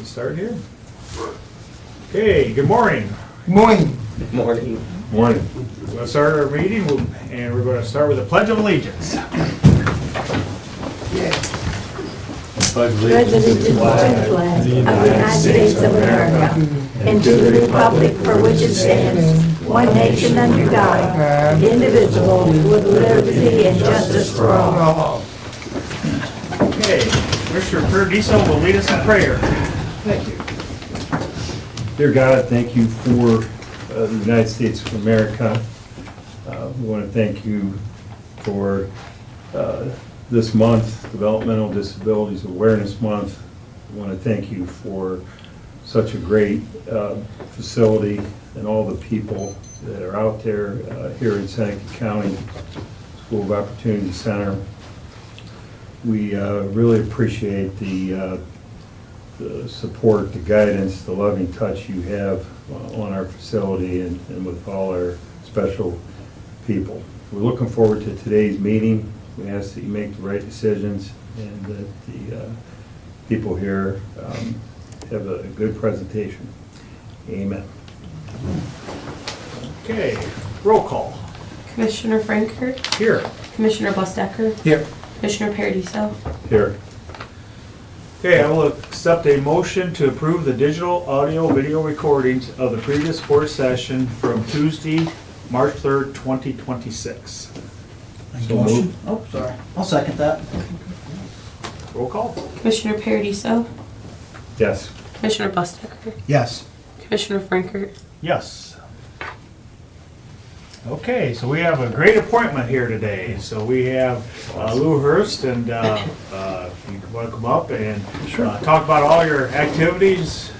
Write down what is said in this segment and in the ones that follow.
Get started here. Okay, good morning. Morning. Morning. Morning. We'll start our meeting and we're going to start with the Pledge of Allegiance. Pledge allegiance to the flag of the United States of America and to the republic for which it stands, one nation under God, indivisible, with liberty and justice for all. Okay, Mr. Paradiso will lead us in prayer. Thank you. Dear God, thank you for the United States of America. We want to thank you for this month, Developmental Disabilities Awareness Month. We want to thank you for such a great facility and all the people that are out there here in Seneca County School of Opportunity Center. We really appreciate the support, the guidance, the loving touch you have on our facility and with all our special people. We're looking forward to today's meeting. We ask that you make the right decisions and that the people here have a good presentation. Amen. Okay, roll call. Commissioner Frankert, Here. Commissioner Bustecker, Here. Commissioner Paradiso, Here. Okay, I will accept a motion to approve the digital audio video recordings of the previous board session from Tuesday, March 3rd, 2026. So moved. Oh, sorry. I'll second that. Roll call. Commissioner Paradiso, Yes. Commissioner Bustecker, Yes. Commissioner Frankert. Yes. Okay, so we have a great appointment here today. So we have Lou Hurst, and you want to come up and talk about all your activities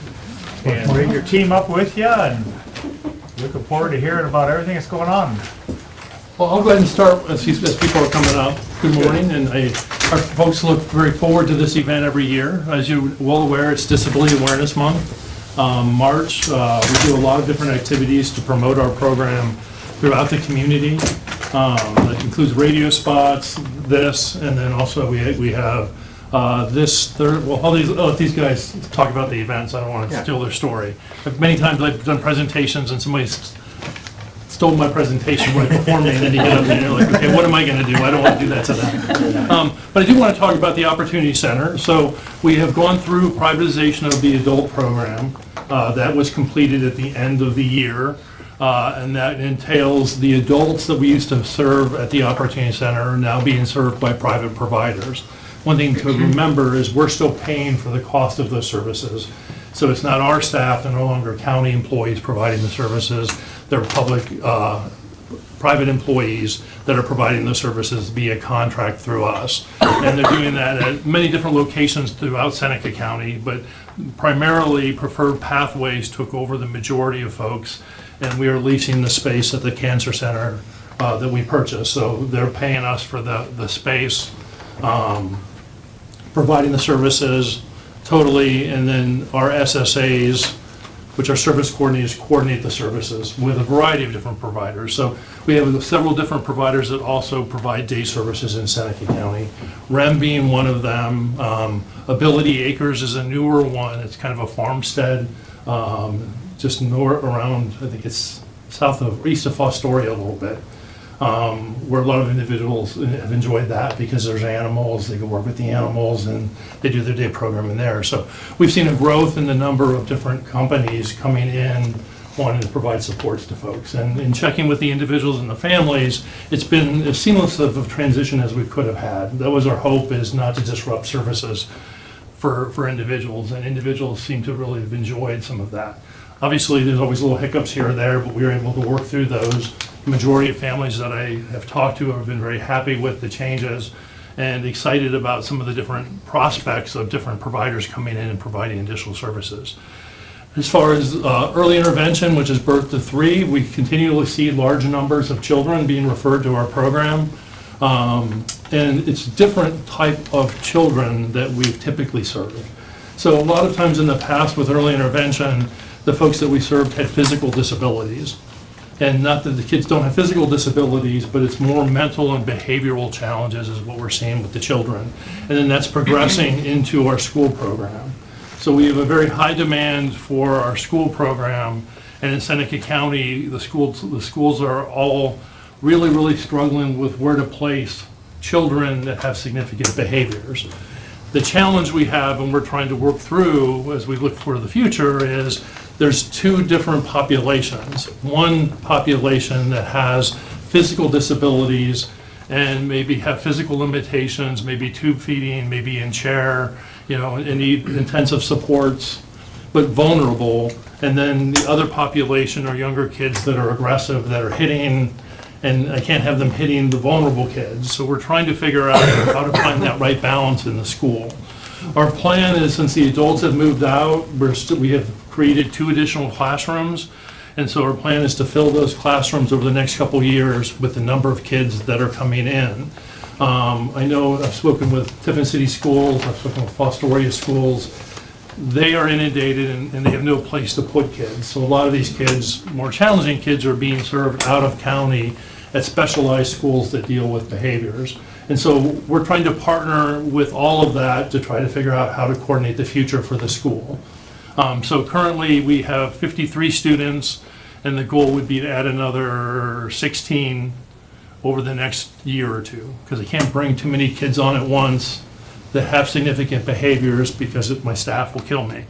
and bring your team up with you, and looking forward to hearing about everything that's going on. Well, I'll go ahead and start as people are coming up. Good morning, and our folks look very forward to this event every year. As you're well aware, it's Disability Awareness Month. March, we do a lot of different activities to promote our program throughout the community. That includes radio spots, and then also we have this third. Well, I'll let these guys talk about the events. I don't want to steal their story. But many times I've done presentations and somebody's stole my presentation right before me, and then you get up and you're like, okay, what am I going to do? I don't want to do that to them. But I do want to talk about the Opportunity Center. So we have gone through privatization of the adult program. That was completed at the end of the year. And that entails the adults that we used to serve at the Opportunity Center are now being served by private providers. One thing to remember is we're still paying for the cost of those services. So it's not our staff, they're no longer county employees providing the services, they're public, private employees that are providing the services via contract through us. And they're doing that at many different locations throughout Seneca County, but primarily Preferred Pathways took over the majority of folks, and we are leasing the space at the Cancer Center that we purchased. So they're paying us for the space, providing the services totally, and then our SSAs, which are service coordinators, coordinate the services with a variety of different providers. So we have several different providers that also provide day services in Seneca County. REM being one of them. Ability Acres is a newer one. It's kind of a farmstead, just north around, I think it's east of Fostoria a little bit, where a lot of individuals have enjoyed that because there's animals, they can work with the animals, and they do their day programming there. So we've seen a growth in the number of different companies coming in wanting to provide supports to folks. And in checking with the individuals and the families, it's been as seamless of a transition as we could have had. That was our hope, is not to disrupt services for individuals, and individuals seem to really have enjoyed some of that. Obviously, there's always little hiccups here or there, but we were able to work through those. The majority of families that I have talked to have been very happy with the changes and excited about some of the different prospects of different providers coming in and providing additional services. As far as early intervention, which is birth to 3, we continually see large numbers of children being referred to our program. And it's different type of children that we've typically served. So a lot of times in the past with early intervention, the folks that we served had physical disabilities. And not that the kids don't have physical disabilities, but it's more mental and behavioral challenges is what we're seeing with the children. And then that's progressing into our school program. So we have a very high demand for our school program, and in Seneca County, the schools are all really, really struggling with where to place children that have significant behaviors. The challenge we have, and we're trying to work through as we look for the future, is there's two different populations. One population that has physical disabilities and maybe have physical limitations, maybe tube feeding, maybe in chair, and need intensive supports, but vulnerable. And then the other population are younger kids that are aggressive, that are hitting, and I can't have them hitting the vulnerable kids. So we're trying to figure out how to find that right balance in the school. Our plan is, since the adults have moved out, we have created 2 additional classrooms. And so our plan is to fill those classrooms over the next couple of years with the number of kids that are coming in. I know I've spoken with Tiffin City Schools, I've spoken with Fostoria Schools. They are inundated and they have no place to put kids. So a lot of these kids, more challenging kids, are being served out of county at specialized schools that deal with behaviors. And so we're trying to partner with all of that to try to figure out how to coordinate the future for the school. So currently we have 53 students, and the goal would be to add another 16 over the next year or two, because I can't bring too many kids on at once that have significant behaviors, because my staff will kill me.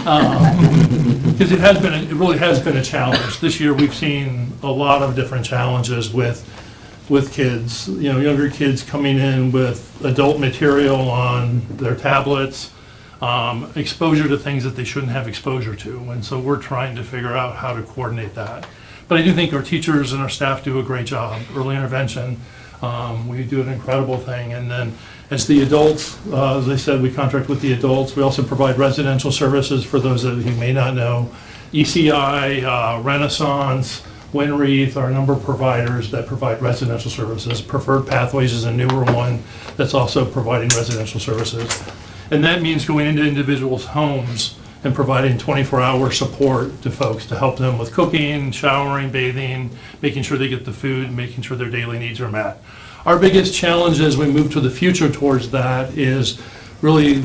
Because it really has been a challenge. This year we've seen a lot of different challenges with kids, younger kids coming in with adult material on their tablets, exposure to things that they shouldn't have exposure to. And so we're trying to figure out how to coordinate that. But I do think our teachers and our staff do a great job. Early intervention, we do an incredible thing. And then as the adults, as I said, we contract with the adults. We also provide residential services for those of you who may not know. ECI, Renaissance, Winreath are a number of providers that provide residential services. Preferred Pathways is a newer one that's also providing residential services. And that means going into individuals' homes and providing 24-hour support to folks to help them with cooking, showering, bathing, making sure they get the food, making sure their daily needs are met. Our biggest challenge as we move to the future towards that is really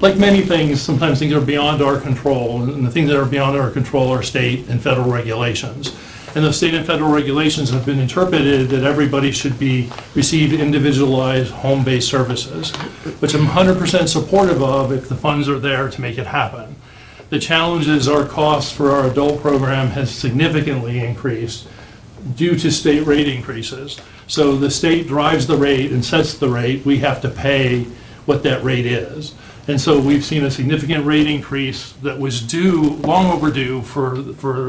like many things, sometimes things are beyond our control, and the things that are beyond our control are state and federal regulations. And the state and federal regulations have been interpreted that everybody should receive individualized home-based services, which I'm 100% supportive of if the funds are there to make it happen. The challenge is our costs for our adult program has significantly increased due to state rate increases. So the state drives the rate and sets the rate. We have to pay what that rate is. And so we've seen a significant rate increase that was due, long overdue, for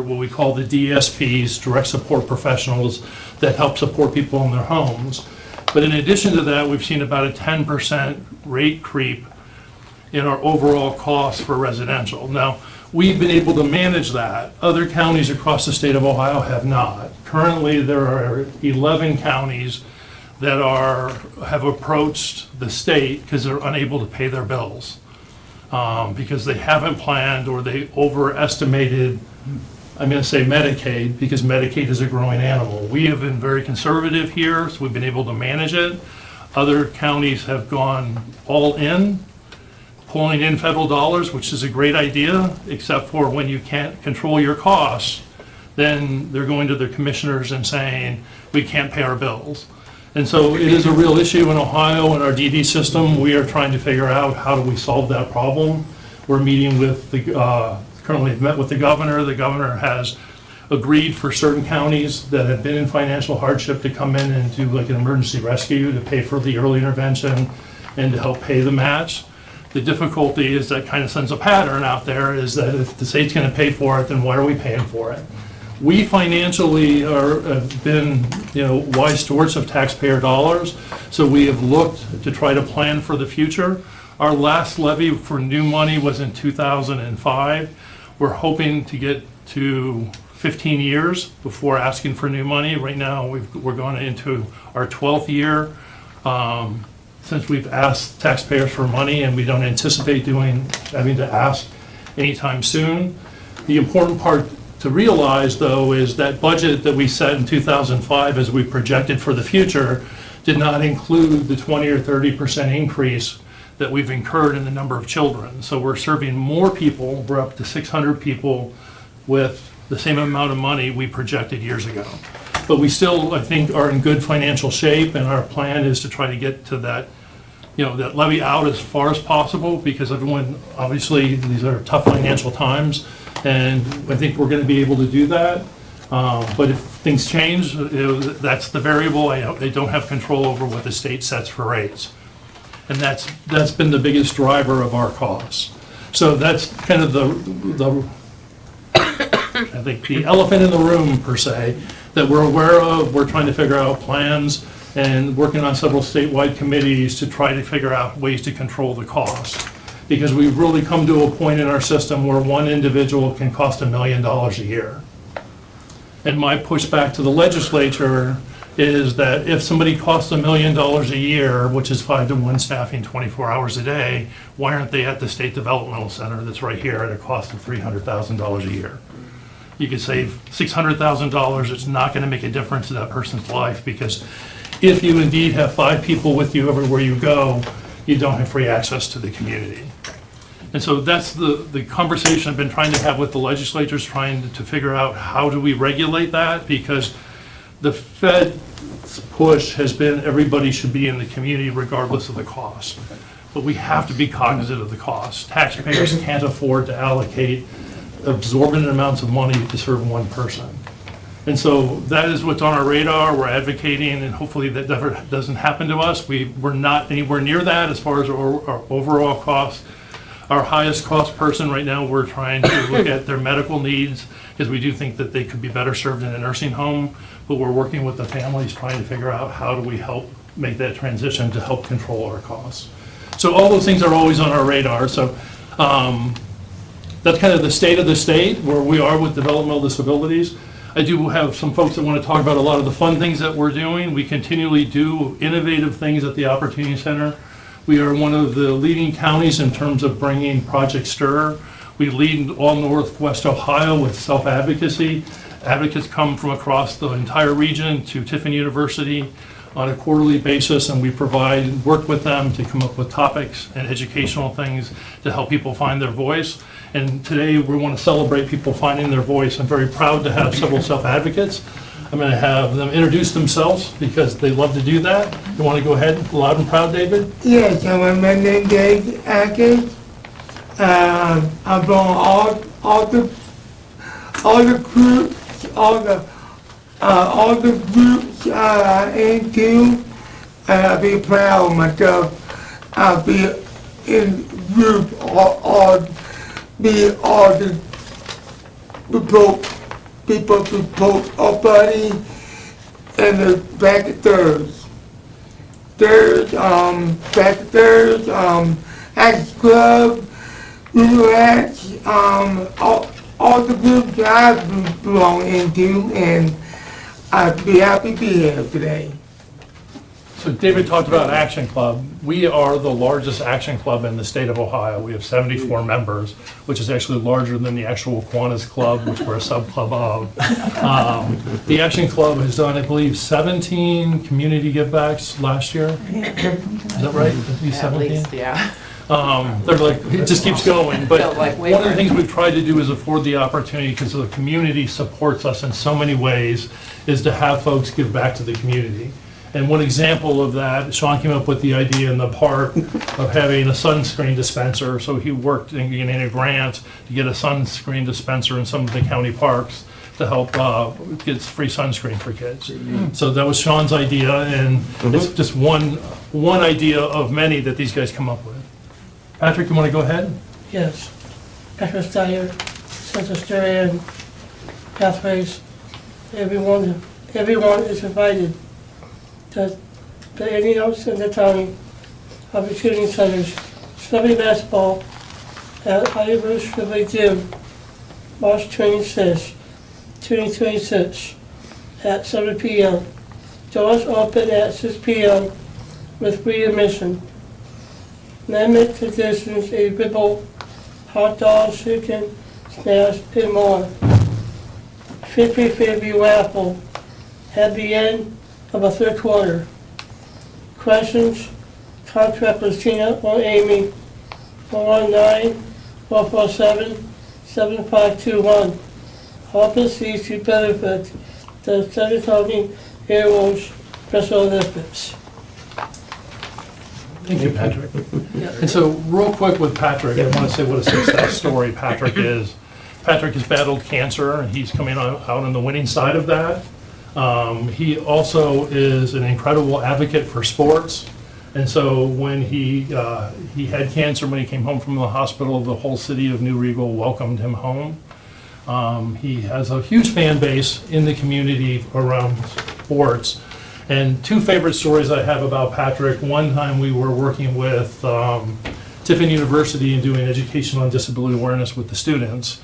what we call the DSPs, direct support professionals that help support people in their homes. But in addition to that, we've seen about a 10% rate creep in our overall costs for residential. Now, we've been able to manage that. Other counties across the state of Ohio have not. Currently, there are 11 counties that have approached the state because they're unable to pay their bills, because they haven't planned or they overestimated, I'm going to say Medicaid, because Medicaid is a growing animal. We have been very conservative here, so we've been able to manage it. Other counties have gone all in, pulling in federal dollars, which is a great idea, except for when you can't control your costs, then they're going to their commissioners and saying, we can't pay our bills. And so it is a real issue in Ohio in our DD system. We are trying to figure out how do we solve that problem. We're meeting with currently have met with the governor. The governor has agreed for certain counties that have been in financial hardship to come in and do like an emergency rescue to pay for the early intervention and to help pay the match. The difficulty is that kind of sends a pattern out there, is that if the state's going to pay for it, then why are we paying for it? We financially have been, wise stewards of taxpayer dollars, so we have looked to try to plan for the future. Our last levy for new money was in 2005. We're hoping to get to 15 years before asking for new money. Right now, we're going into our 12th year since we've asked taxpayers for money, and we don't anticipate having to ask anytime soon. The important part to realize, though, is that budget that we set in 2005 as we projected for the future did not include the 20 or 30% increase that we've incurred in the number of children. So we're serving more people, we're up to 600 people with the same amount of money we projected years ago. But we still, I think, are in good financial shape, and our plan is to try to get to that, that levy out as far as possible, because everyone, obviously, these are tough financial times, and I think we're gonna be able to do that. But if things change, that's the variable. They don't have control over what the state sets for rates. And that's been the biggest driver of our costs. So that's kind of I think the elephant in the room, per se, that we're aware of. We're trying to figure out plans and working on several statewide committees to try to figure out ways to control the cost. Because we've really come to a point in our system where one individual can cost $1 million a year. And my pushback to the legislature is that if somebody costs $1 million a year, which is 5-to-1 staffing 24 hours a day, why aren't they at the State Developmental Center that's right here at a cost of $300,000 a year? You could save $600,000. It's not going to make a difference in that person's life, because if you indeed have 5 people with you everywhere you go, you don't have free access to the community. And so that's the conversation I've been trying to have with the legislatures, trying to figure out how do we regulate that, because the Fed's push has been everybody should be in the community regardless of the cost. But we have to be cognizant of the cost. Taxpayers can't afford to allocate absorbent amounts of money to serve one person. And so that is what's on our radar. We're advocating, and hopefully that never doesn't happen to us. We're not anywhere near that as far as our overall cost. Our highest cost person right now, we're trying to look at their medical needs, because we do think that they could be better served in a nursing home, but we're working with the families trying to figure out how do we help make that transition to help control our costs. So all those things are always on our radar. So that's kind of the state of the state, where we are with developmental disabilities. I do have some folks that want to talk about a lot of the fun things that we're doing. We continually do innovative things at the Opportunity Center. We are one of the leading counties in terms of bringing Project STIR. We lead all Northwest Ohio with self-advocacy. Advocates come from across the entire region to Tiffin University on a quarterly basis, and we work with them to come up with topics and educational things to help people find their voice. And today we want to celebrate people finding their voice. I'm very proud to have several self-advocates. I'm going to have them introduce themselves because they love to do that. You want to go ahead, loud and proud, David? Yes, my name is Dave Atkins. I'm from all the groups, all the groups into. I be proud of myself. I be in group the people support our body and the back thirds. Action Club, Ranch, all the groups I belong into, and I'd be happy to be here today. So David talked about Action Club. We are the largest action club in the state of Ohio. We have 74 members, which is actually larger than the actual Kiwanis Club, which we're a sub-club of. The Action Club has done, I believe, 17 community givebacks last year. Is that right? At least 17? Yeah. They're like, it just keeps going, but Felt like way one of the more. things we've tried to do is afford the opportunity, because the community supports us in so many ways, is to have folks give back to the community. And one example of that, Sean came up with the idea in the park of having a sunscreen dispenser, so he worked in getting a grant to get a sunscreen dispenser in some of the county parks to help get free sunscreen for kids. So that was Sean's idea, and it's just one idea of many that these guys come up with. Patrick, you want to go ahead? Yes. Patrick Steyer, Census and Pathways. Everyone is invited to any else in the county opportunity centers. Celebrity basketball at Ivor Shrigley Gym, March 26th, 2026 at 7 p.m. Doors open at 6 p.m. with free admission. Limited conditions, a ribble, hot dogs, chicken, snacks, and more. 50-50 raffle at the end of a third quarter. Questions, Contract with Tina or Amy, 419-447-7521. All proceeds to benefit the Center County Heroes Special Olympics. Thank you, Patrick. And so, real quick with Patrick, I want to say what a success story Patrick is. Patrick has battled cancer, and he's coming out on the winning side of that. He also is an incredible advocate for sports. And so when he had cancer, when he came home from the hospital, the whole city of New Riegel welcomed him home. He has a huge fan base in the community around sports. And two favorite stories I have about Patrick. One time we were working with Tiffin University and doing education on disability awareness with the students.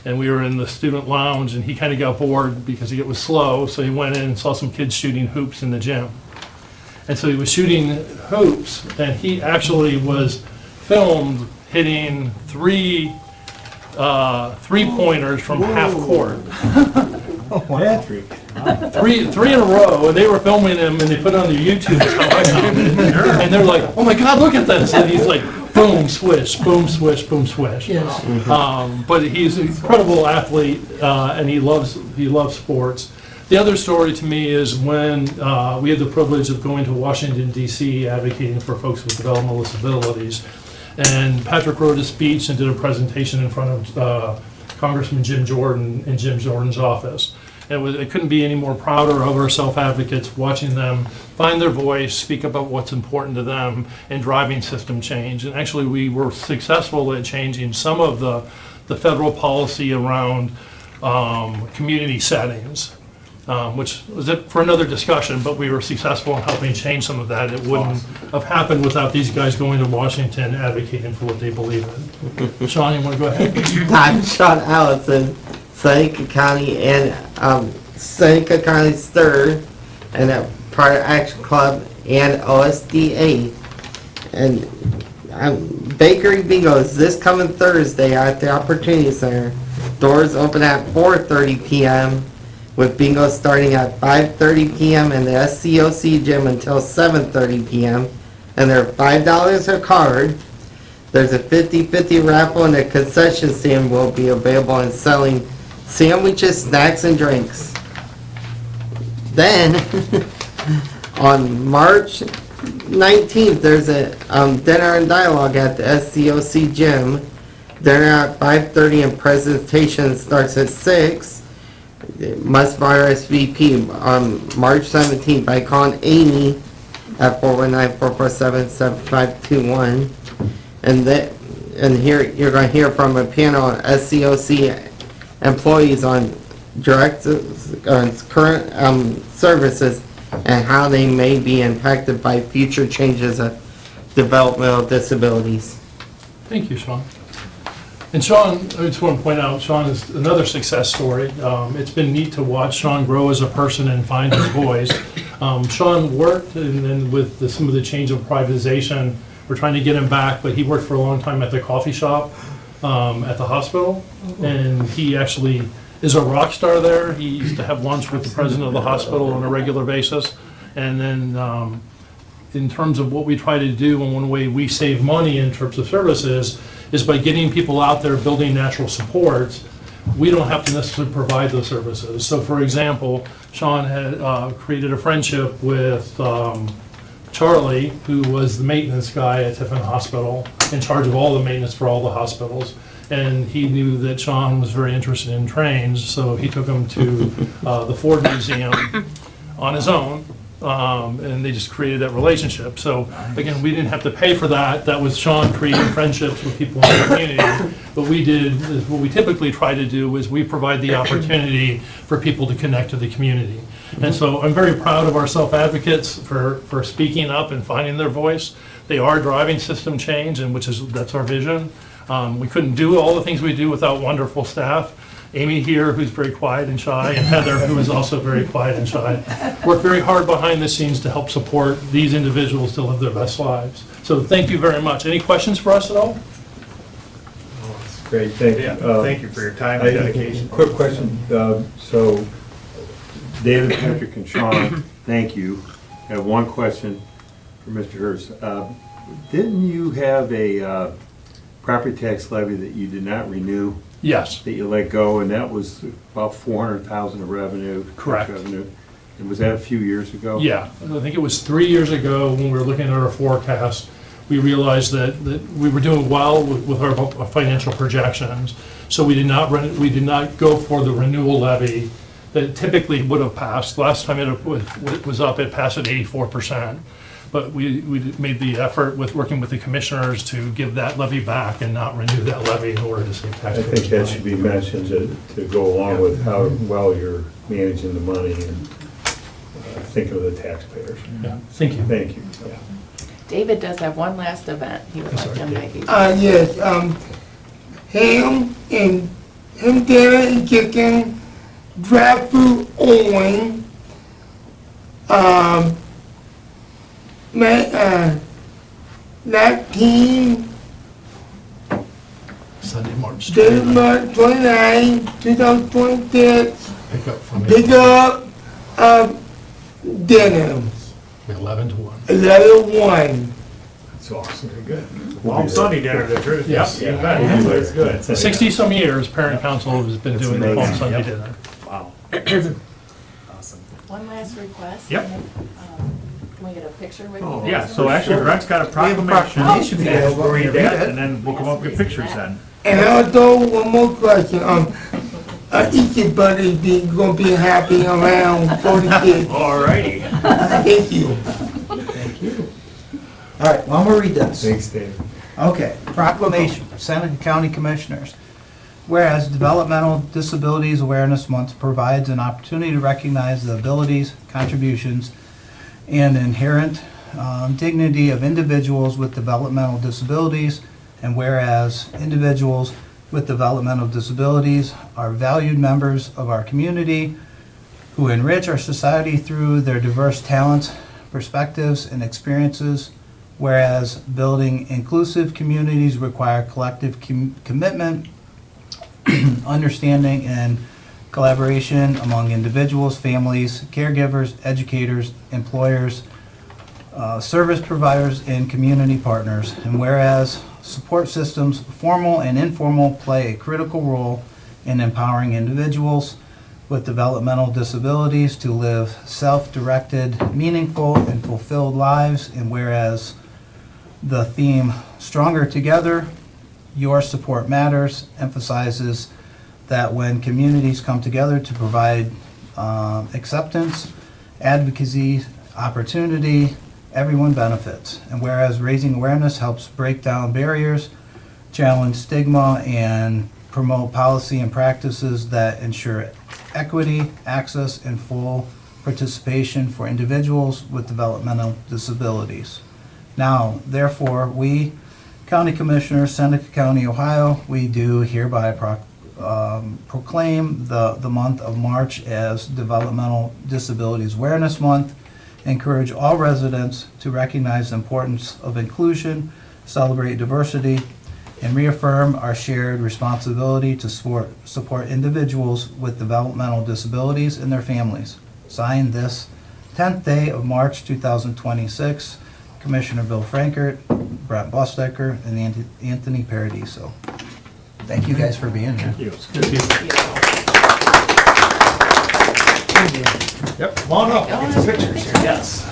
And we were in the student lounge, and he kind of got bored because it was slow, so he went in and saw some kids shooting hoops in the gym. And so he was shooting hoops, and he actually was filmed hitting three-pointers from half court. Patrick. Three in a row, and they were filming him, and they put it on their YouTube. That's how I found it. And they're like, "Oh my God, look at this!" And he's like, "Boom, swish, boom, swish, boom, swish." Yes. But he's an incredible athlete, and he loves sports. The other story to me is when we had the privilege of going to Washington, D.C., advocating for folks with developmental disabilities. And Patrick wrote a speech and did a presentation in front of Congressman Jim Jordan in Jim Jordan's office. And it couldn't be any more prouder of our self-advocates, watching them find their voice, speak about what's important to them, and driving system change. And actually, we were successful at changing some of the federal policy around community settings, which was it for another discussion, but we were successful in helping change some of that. It wouldn't have happened without these guys going to Washington advocating for what they believe in. Sean, you want to go ahead? I'm Sean Allison, Seneca County and Seneca County STIR and a part of Action Club and OSDA. And Bakery Bingos this coming Thursday at the Opportunity Center. Doors open at 4:30 p.m. with bingo starting at 5:30 p.m. in the SCOC gym until 7:30 p.m. And they're $5 a card. There's a 50-50 raffle, and the concession stand will be available and selling sandwiches, snacks, and drinks. Then, on March 19th, there's a dinner and dialogue at the SCOC gym. Dinner at 5:30 and presentation starts at 6. Must RSVP on March 17th by calling Amy at 419-447-7521. And here you're going to hear from a panel on SCOC employees on current services and how they may be impacted by future changes of developmental disabilities. Thank you, Sean. And Sean, I just want to point out, Sean is another success story. It's been neat to watch Sean grow as a person and find his voice. Sean worked, and then with some of the change of privatization, we're trying to get him back, but he worked for a long time at the coffee shop at the hospital, and he actually is a rock star there. He used to have lunch with the president of the hospital on a regular basis. And then in terms of what we try to do, and one way we save money in terms of services is by getting people out there building natural supports. We don't have to necessarily provide those services. So for example, Sean had created a friendship with Charlie, who was the maintenance guy at Tiffin Hospital, in charge of all the maintenance for all the hospitals. And he knew that Sean was very interested in trains, so he took him to the Ford Museum on his own, and they just created that relationship. So again, we didn't have to pay for that. That was Sean creating friendships with people in the community. What we did, is what we typically try to do, is we provide the opportunity for people to connect to the community. And so I'm very proud of our self-advocates for speaking up and finding their voice. They are driving system change, and that's our vision. We couldn't do all the things we do without wonderful staff. Amy here, who's very quiet and shy, and Heather, who is also very quiet and shy, work very hard behind the scenes to help support these individuals to live their best lives. So thank you very much. Any questions for us at all? Great, thank you. Thank you for your time and dedication. Quick question. So David, Patrick, and Sean, thank you. I have one question for Mr. Hurst. Didn't you have a property tax levy that you did not renew, Yes, that you let go, and that was about 400,000 of revenue? tax Correct. revenue. And was that a few years ago? yeah. I think it was 3 years ago when we were looking at our forecast, we realized that we were doing well with our financial projections. So we did not go for the renewal levy that typically would have passed. Last time it was up, it passed at 84%. But we made the effort with working with the commissioners to give that levy back and not renew that levy in order to save I taxpayers. think that should be mentioned to go along with how well you're managing the money and thinking of the taxpayers. Yeah, thank you. Thank you. David does have one last event he would like to make. Yes, him, Darren, and Chicken, Draft Fruit Owen, 19, Sunday, March David 29th. March 29, 2026, Pick up from pick up, dinner, 11 to 1. 11-1. That's awesome. Very good. Palm Sunday dinner, the truth. Yes. You bet. That's good. 60-some years, parent council has been That's doing the Palm amazing. Sunday Yep. dinner. Wow. Awesome. One last request. Yep. Can we get a picture with Oh, you? yeah, so actually Brent's got a proclamation. proclamation. Yeah, we'll read that, and then we'll come up with pictures then. And also, one more question, each buddy gonna be happy around 40 kids. Alrighty. Thank you. Thank you. All right, well, I'm gonna read this. Thanks, Dave. Okay, proclamation, Seneca County Commissioners. Whereas Developmental Disabilities Awareness Month provides an opportunity to recognize the abilities, contributions, and inherent dignity of individuals with developmental disabilities, and whereas individuals with developmental disabilities are valued members of our community who enrich our society through their diverse talents, perspectives, and experiences, whereas building inclusive communities require collective commitment, understanding, and collaboration among individuals, families, caregivers, educators, employers, service providers, and community partners. And whereas support systems, formal and informal, play a critical role in empowering individuals with developmental disabilities to live self-directed, meaningful, and fulfilled lives. And whereas the theme Stronger Together, Your Support Matters emphasizes that when communities come together to provide acceptance, advocacy, opportunity, everyone benefits. And whereas raising awareness helps break down barriers, challenge stigma, and promote policy and practices that ensure equity, access, and full participation for individuals with developmental disabilities. Now, therefore, we, County Commissioners, Seneca County, Ohio, we do hereby proclaim the month of March as Developmental Disabilities Awareness Month, encourage all residents to recognize the importance of inclusion, celebrate diversity, and reaffirm our shared responsibility to support individuals with developmental disabilities and their families. Signed this 10th day of March 2026, Commissioner Bill Frankert, Brent Bustecker, and Anthony Paradiso. Thank you guys for being here. Yep, come on up, get some pictures here, yes.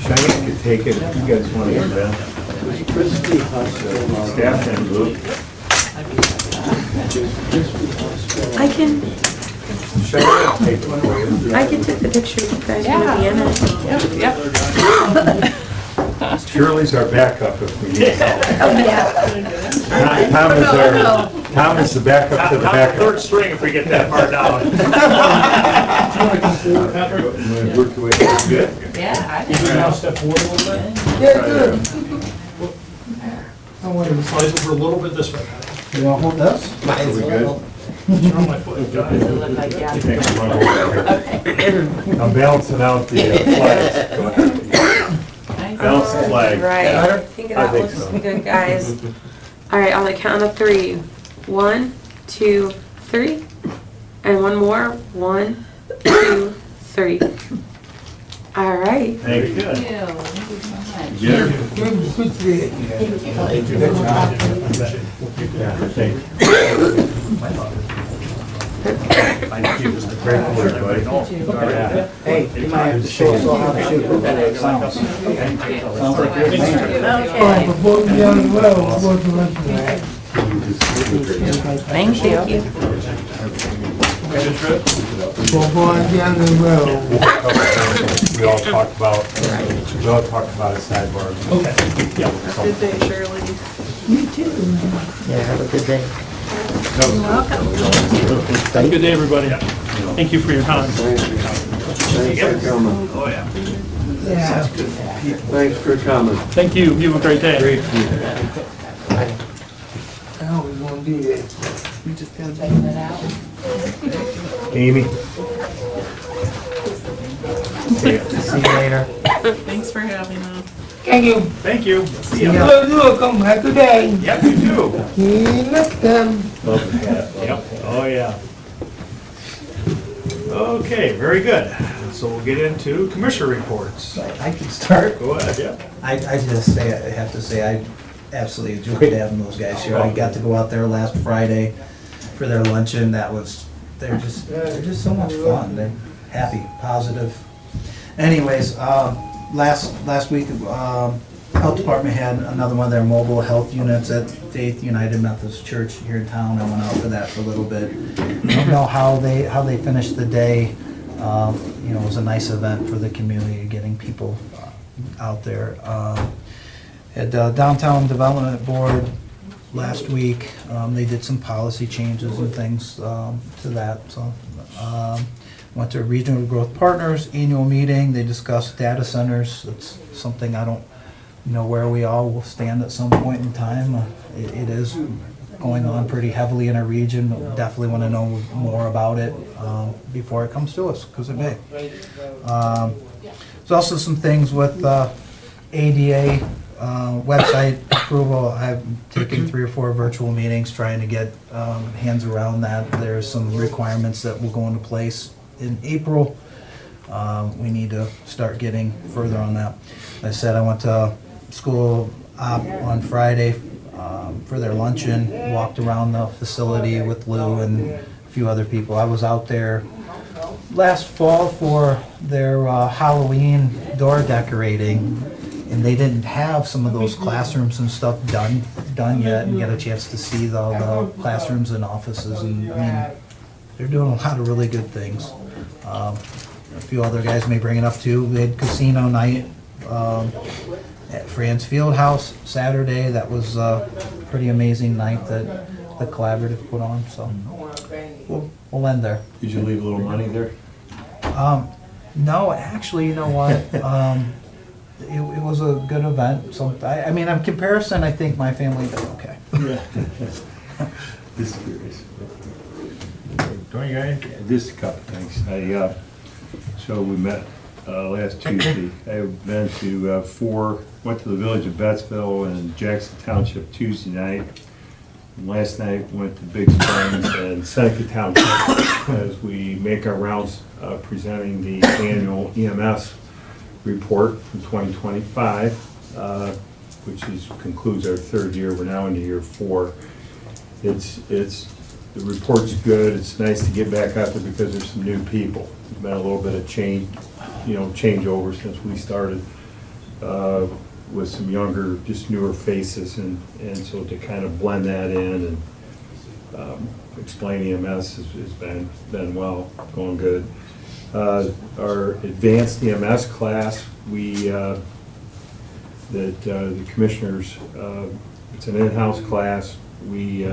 Cheyenne could take it if you guys want to get that. Staff and Luke. I can Cheyenne will take it for you. take the picture if you guys want to be in it. Yep. Shirley's our backup if we need help. Oh, yeah. Tom is the backup to the backup. Third string if we get that far down. Work your way through. Good? Yeah, I think Now step forward a little bit. Yeah, good. Slide over a little bit this way. You want to hold this? Might as We well. good? Turn my foot. it looked like, yeah. Thanks for running over here. I'm balancing out the flags. Go ahead. Balance the flag. Right, I think I that think looks so. good, guys. All right, on the count of 3. 1, 2, 3. And one more. 1, 2, 3. All right. Thank you. Thank you so much. Yeah. Appreciate Hey, you might have to show us all how to shoot. Sounds. Sounds like you're a man. it. Before we get on the road, before the rest of that. Thank you. Before I get on the road. We all talked about a sidebar. Okay. Good day, Shirley. Yeah, have a good day. Have a good day, everybody. Thank you for your time. Oh, yeah. Yeah. Thanks for coming. Thank you. You have a great day. I always want to do that. Amy. See you later. Thanks for having us. Thank you. Thank you. See ya. You're welcome. Have a good day. Yep, you too. See you next time. Yep, oh, yeah. Okay, very good. So we'll get into commissioner reports. I can start. Go ahead, yeah. I have to say, I absolutely enjoyed having those guys here. I got to go out there last Friday for their luncheon. They're just so much fun. They're happy, positive. Anyways, last week, Health Department had another one of their mobile health units at Faith United Methodist Church here in town. I went out for that for a little bit. I don't know how they finished the day. It was a nice event for the community, getting people out there. At Downtown Development Board last week, they did some policy changes and things to that. So, went to Regional Growth Partners annual meeting. They discussed data centers. It's something I don't know where we all will stand at some point in time. It is going on pretty heavily in our region. Definitely want to know more about it before it comes to us, because it may. There's also some things with ADA website approval. I've taken 3 or 4 virtual meetings trying to get hands around that. There's some requirements that will go into place in April. We need to start getting further on that. Like I said, I went to school op on Friday for their luncheon, walked around the facility with Lou and a few other people. I was out there last fall for their Halloween door decorating, and they didn't have some of those classrooms and stuff done yet, and get a chance to see the classrooms and offices. And I mean, they're doing a lot of really good things. A few other guys may bring it up too. We had casino night at Franz Fieldhouse Saturday. That was a pretty amazing night that the collaborative put on. So we'll end there. Did you leave a little money there? No, actually, you know what? It was a good event. So I mean, in comparison, I think my family did okay. Yeah. Just curious. Don't you guys? Just a couple things. So we met last Tuesday. I've been to went to the village of Bettsville and Jackson Township Tuesday night. And last night went to Big Springs and Seneca Township as we make our rounds presenting the annual EMS report from 2025, which concludes our 3rd year. We're now into year 4. The report's good. It's nice to get back out there because there's some new people. There's been a little bit of changeover since we started with some younger, just newer faces, and so to kind of blend that in and explain EMS has been well, going good. Our advanced EMS class, the commissioners, it's an in-house class. We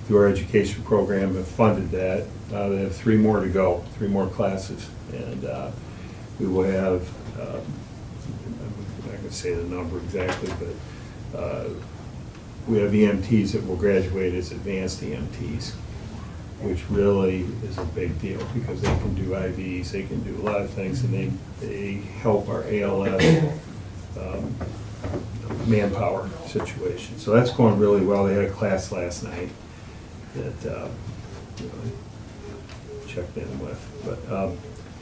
through our education program have funded that. They have 3 more to go, 3 more classes, and we will have, I'm not going to say the number exactly, but we have EMTs that will graduate as advanced EMTs, which really is a big deal because they can do IVs, they can do a lot of things, and they help our ALS manpower situation. So that's going really well. They had a class last night that checked in with. But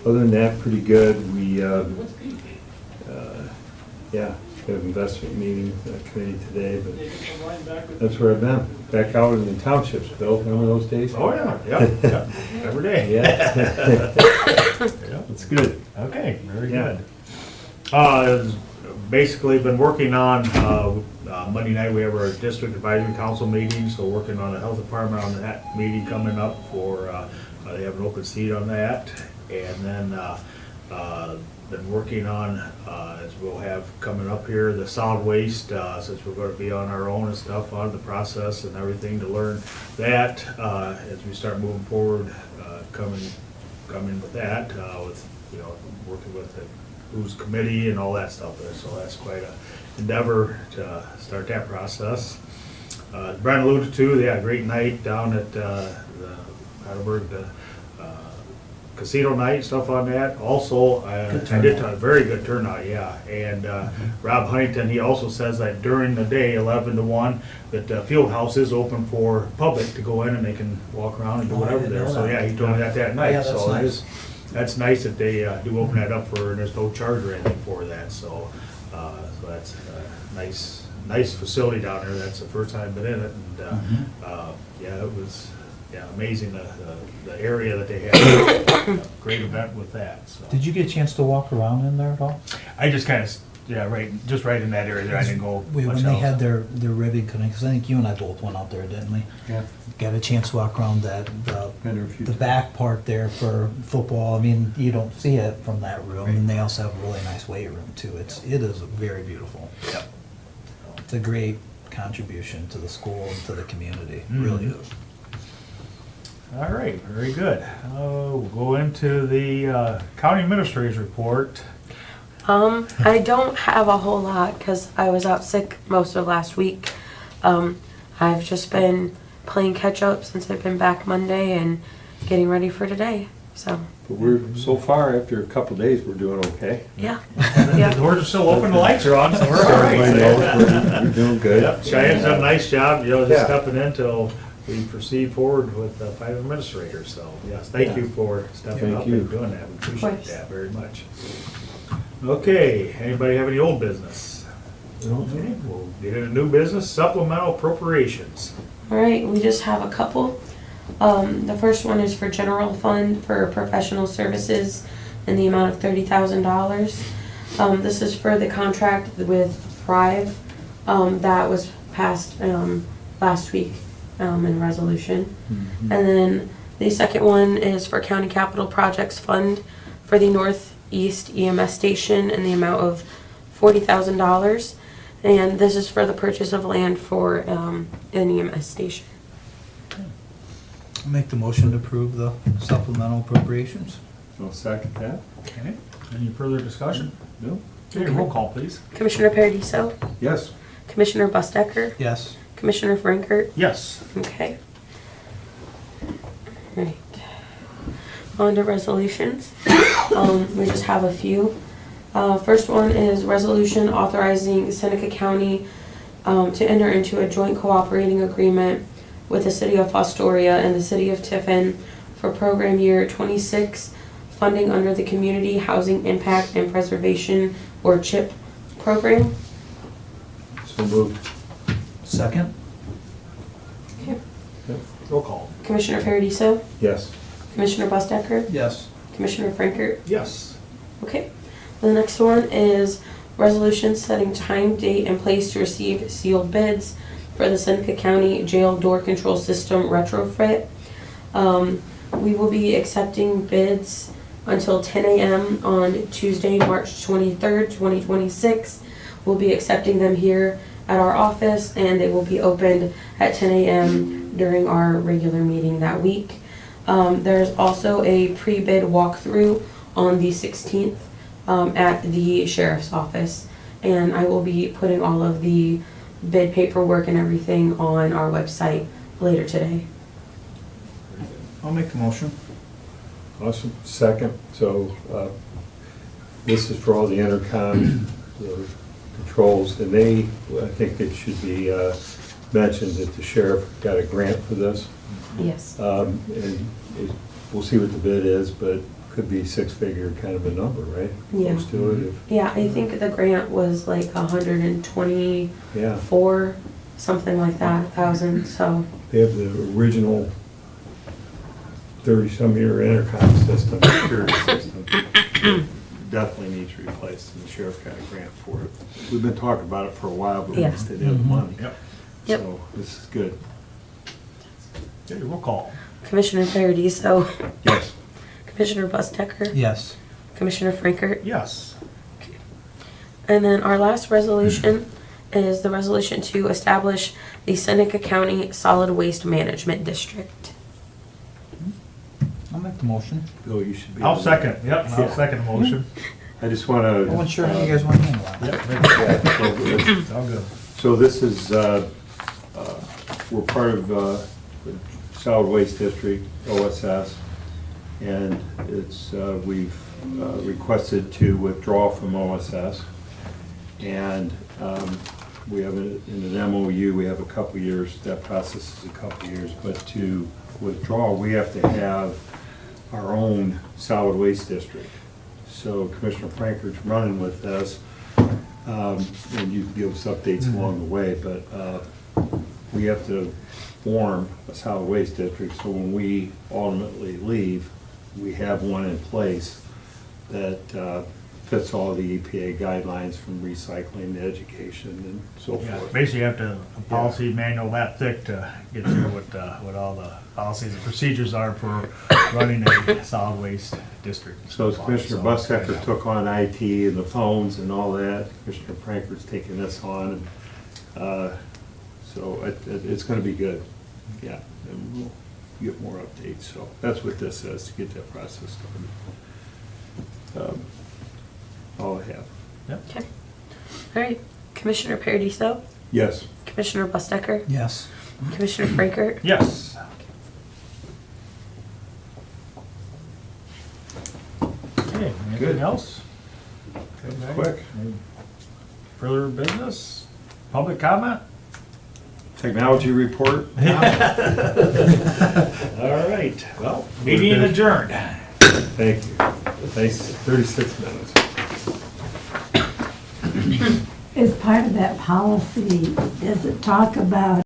Other than that, pretty good. We, yeah, got an investment meeting committee today, but that's where I've been. Back out in the townships, Bill, remember those days? Oh, yeah, yep, every day. Yeah. It's good. Okay, very Yeah. good. Basically been working on, Monday night, we have our district advisory council meeting, so working on the health department on that meeting coming up for, they have an open seat on that. And then, been working on, as we'll have coming up here, the solid waste, since we're gonna be on our own and stuff, on the process and everything to learn that, as we start moving forward, coming with that, with, you know, working with the who's committee and all that stuff there, so that's quite a endeavor to start that process. Brent alluded to, they had a great night down at, the Heidelberg, casino night, stuff on that. Also, I did a very good turnout, yeah. And Rob Huntington, he also says that during the day, 11 to 1, that the field house is open for public to go in and they can walk around and do whatever there. So yeah, he told me that night. Yeah, that's So nice. that's nice that they do open that up for, and there's no charge or anything for that. So, so that's a nice facility down there. That's the first time I've been in it, and yeah, it was. Yeah, amazing the area that they had. Great event with that, so. Did you get a chance to walk around in there at all? I just kind of, yeah, just right in that area there. I didn't go When much they else. had their ribbon cutting, because I think you and I both went out there, didn't we? Yeah. Got a chance to walk around that, Been there a few the times. back part there for football. I mean, you don't see it from that room, and they also have a really nice weight room too. It is very beautiful. Yep. It's a great contribution to the school and to the community, Mhm. really is. All right, very good. We'll go into the county administrator's report. I don't have a whole lot because I was out sick most of last week. I've just been playing catch up since I've been back Monday and getting ready for today. So, But we're, so far, after a couple of days, we're doing okay. yeah. The Yeah. doors are still open, the lights are on, so we're all Everybody knows right. we're doing good. Yep, Cheyenne's done a nice job, you know, just Yeah. stepping in till we proceed forward with the five administrators. So, yes, thank you for stepping Thank up you. and doing that. We appreciate course. that very much. Okay, anybody have any old business? No. Okay, we'll get into new business, supplemental appropriations. All right, we just have a couple. The first one is for general fund for professional services in the amount of $30,000. This is for the contract with Thrive that was passed last week in resolution. And then the second one is for County Capital Projects Fund for the Northeast EMS Station in the amount of $40,000. And this is for the purchase of land for an EMS station. I'll make the motion to approve the supplemental appropriations. I'll second that. Okay, any further discussion? No? Okay, roll call, please. Commissioner Paradiso, Yes. Commissioner Bustecker, Yes. Commissioner Frankert. Yes. Okay. Right. On to resolutions. We just have a few. First one is resolution authorizing Seneca County to enter into a joint cooperating agreement with the City of Fostoria and the City of Tiffin for program year 26 funding under the Community Housing Impact and Preservation, or CHIP program. So moved. Second? Roll call. Commissioner Paradiso, Yes. Commissioner Bustecker, Yes. Commissioner Frankert. Yes. Okay. The next one is resolution setting time, date, and place to receive sealed bids for the Seneca County Jail Door Control System retrofit. We will be accepting bids until 10 a.m. on Tuesday, March 23rd, 2026. We'll be accepting them here at our office, and they will be opened at 10 a.m. during our regular meeting that week. There's also a pre-bid walkthrough on the 16th at the sheriff's office, and I will be putting all of the bid paperwork and everything on our website later today. I'll make the motion. Awesome. Second. So this is for all the intercom the controls, and they, I think it should be mentioned that the sheriff got a grant for this. Yes. And we'll see what the bid is, but could be six-figure kind of a number, right? Yeah. Close to it, Yeah, I think the grant was like 124, yeah. something like that, thousand, so. They have the original 30-some-year intercom system, security system. Definitely needs replaced, and the sheriff got a grant for it. We've been talking about it for a while, but we Yeah. just didn't have the money. Yep. Yep. So this is good. Okay, roll call. Commissioner Paradiso, Yes. Commissioner Bustecker, Yes. Commissioner Frankert. Yes. And then our last resolution is the resolution to establish the Seneca County Solid Waste Management District. I'll make the motion. Bill, you should be. I'll on second, that. yep, I'll Yeah. second the motion. I just want to. I wasn't sure how you guys want to handle that. Yep, it's all good. So this is, we're part of the Solid Waste District, OSS, and it's, we've requested to withdraw from OSS. And we have, in an MOU, we have a couple years, that process is a couple years, but to withdraw, we have to have our own solid waste district. So Commissioner Frankert's running with this, and you can give us updates along the way, but we have to form a solid waste district, so when we ultimately leave, we have one in place that fits all the EPA guidelines from recycling to education and so Yeah, forth. basically you have to, a policy manual that thick to get through what all the policies and procedures are for running a solid waste district. So as Commissioner Bustecker took on IT and the phones and all that, Commissioner Frankert's taking this on, and so it's gonna be good, yeah, and we'll get more updates, so that's what this is, to get that process started. All I have. Okay. All right, Commissioner Paradiso, Yes. Commissioner Bustecker, Yes. Commissioner Frankert. Yes. Okay, anything else? Okay, Maggie? Quick. Any further business? Public comment? Technology report? All right, well, meeting adjourned. Thank you. Thanks, 36 minutes. As part of that policy, does it talk about